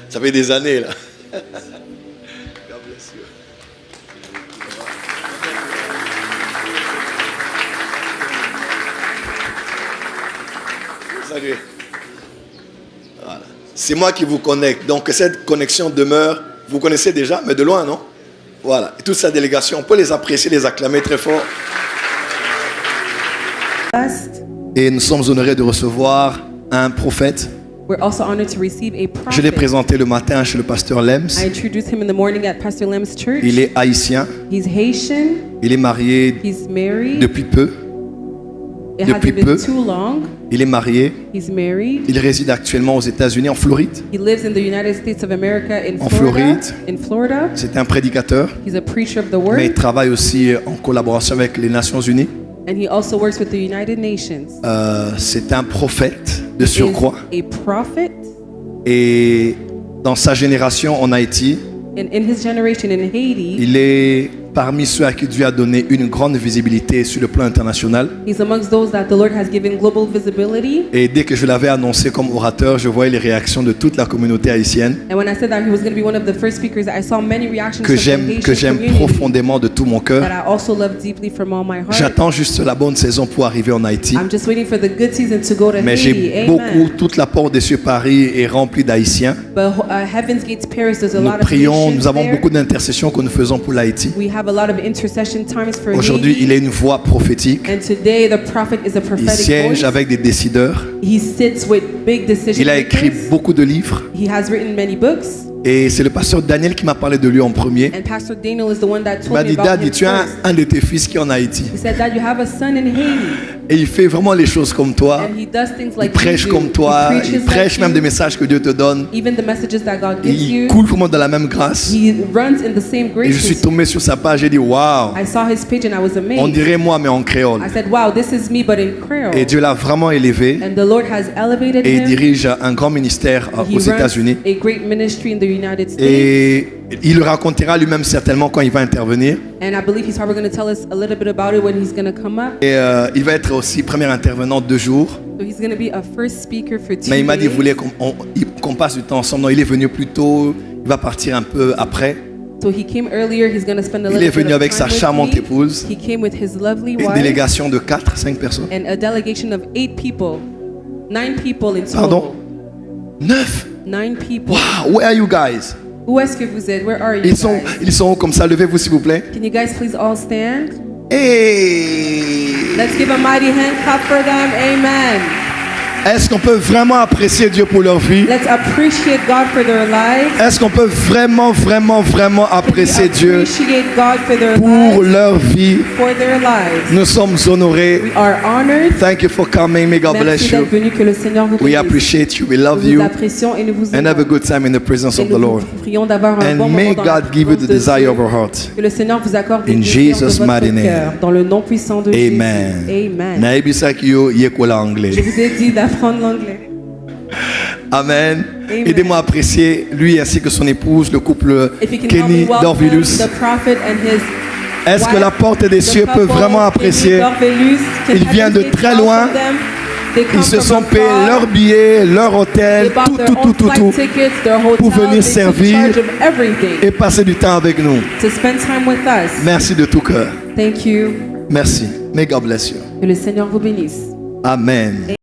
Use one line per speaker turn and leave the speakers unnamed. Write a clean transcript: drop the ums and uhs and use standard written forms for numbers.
Ça fait des années là. God bless you. Salut. Voilà. C'est moi qui vous connecte. Donc que cette connexion demeure. Vous connaissez déjà, mais de loin, non? Voilà. Et toute sa délégation, on peut les apprécier, les acclamer très fort. Et nous sommes honorés de recevoir un prophète.
We're also honored to receive a
Je l'ai
prophet.
présenté le matin chez le pasteur Lems.
I introduced him in the morning at Pastor Lem's church.
Il est haïtien.
He's Haitian.
Il est marié
He's married.
depuis peu.
It
depuis
hasn't been
peu.
too long.
Il est marié.
He's married.
Il réside actuellement aux États-Unis, en Floride.
He lives in the United States of America in
En
Florida.
Floride.
In Florida.
C'est un prédicateur,
He's a preacher of the
mais
word.
il travaille aussi en collaboration avec les Nations Unies.
And he also works with the United Nations.
C'est un prophète de
He
surcroît.
is a prophet.
Et dans sa génération en Haïti,
And in his generation in Haiti,
il est parmi ceux à qui Dieu a donné une grande visibilité sur le plan international.
he's amongst those that the Lord has given global visibility.
Et dès que je l'avais annoncé comme orateur, je voyais les réactions de toute la communauté haïtienne
And when I said that he was going to be one of the first speakers, I saw many reactions
que
from the Haitian
j'aime
community
profondément de tout mon
that
cœur.
I also love deeply from all my heart.
J'attends juste la bonne saison pour arriver en Haïti.
I'm just waiting for the good season to go to
Mais
Haiti.
j'ai beaucoup,
Amen.
toute la porte des cieux Paris est remplie d'Haïtiens.
But Heaven's Gates Paris, there's a
Nous
lot of
prions,
nations
nous avons
there.
beaucoup d'intercessions que nous faisons pour l'Haïti.
We have a lot of intercession times for
Aujourd'hui,
Haiti.
il est une voix prophétique.
And today the prophet is a
Il
prophetic
siège
voice.
avec des décideurs.
He sits with big decision
Il a écrit
makers.
beaucoup de livres.
He has written many books.
Et c'est le pasteur Daniel qui m'a parlé de lui en premier.
And Pastor Daniel is the one that
Il
told
m'a
me
dit,
about
Daddy,
him
tu as
first.
un de tes fils qui est en Haïti.
He said, Dad, you have a son in Haiti.
Et il fait vraiment les choses comme toi.
And he does things
Il
like
prêche
you do.
comme toi.
He preaches
Il prêche
like
même
you.
des messages que Dieu te donne.
Even the messages that God gives
Il
you.
coule vraiment dans la même grâce.
He runs in the same
Et je suis
grace.
tombé sur sa page et dit, waouh,
I saw his page and I was
on
amazed.
dirait moi mais en créole.
I said, wow, this is me, but in Creole.
Et Dieu l'a vraiment élevé.
And the Lord has elevated
Et il
him.
dirige un grand ministère
He
aux
runs
États-Unis.
a great ministry in the United States.
Et il le racontera lui-même certainement quand il va intervenir.
And I believe he's probably going to tell us a little bit about it when he's going to come up.
Et il va être aussi premier intervenant 2 jours.
So he's going to be a first speaker for 2
Mais il m'a dit, il
days.
voulait qu'on passe du temps ensemble. Non, il est venu plus tôt. Il va partir un peu après.
So he came earlier. He's going to spend a
Il
little
est venu
bit of
avec
time
sa
with
charmante
me.
épouse.
He came with his lovely
Une
wife
délégation de 4-5 personnes.
and a delegation of 8 people. 9 people in total.
Pardon? 9.
9 people.
Wow, where are you guys?
Où est-ce que vous êtes? Where are you
Ils sont où comme ça? Levez-vous s'il vous plaît.
Can you guys please all stand?
Et
Let's give a mighty hand clap for them. Amen.
est-ce qu'on peut vraiment apprécier Dieu pour leur vie?
Let's appreciate God for their lives.
Est-ce qu'on peut vraiment apprécier Dieu
Appreciate God for their
pour
lives.
leur vie?
For their lives.
Nous sommes honorés.
We are honored.
Thank you for coming. May God bless
Merci
you.
d'être venu. Que le Seigneur vous
We
bénisse.
appreciate you. We love
Nous
you.
vous apprécions et nous vous
And have a
aimons.
good time in the presence
Et
of the
nous
Lord.
vous prions d'avoir un
And
bon
may
moment dans la
God give you the
présence de
desire
Dieu.
of your heart.
Que le Seigneur vous accorde des
In
désirs de
Jesus'
votre
mighty name.
cœur. Dans le nom puissant de
Amen.
Jésus. Amen.
Naibisa kiyo yekola
Je
anglais.
vous ai dit d'apprendre l'anglais.
Amen.
Amen.
Aidez-moi à apprécier lui ainsi que son épouse, le couple
If you can help
Kenny
me welcome
Dorvilus.
the prophet and his
Est-ce que
wife,
la porte des
the
cieux peut
couple,
vraiment
Kenny
apprécier?
Dorvilus. Can
Ils viennent de
heaven
très
welcome
loin.
them? They come
Ils se
from
sont
afar.
payés leur billet, leur
They
hôtel,
bought their own flight tickets, their hotel.
pour venir
They took
servir
charge of everything
et passer du temps avec nous.
to spend time with us.
Merci de tout cœur.
Thank you.
Merci. May God bless you.
Que le Seigneur vous bénisse.
Amen.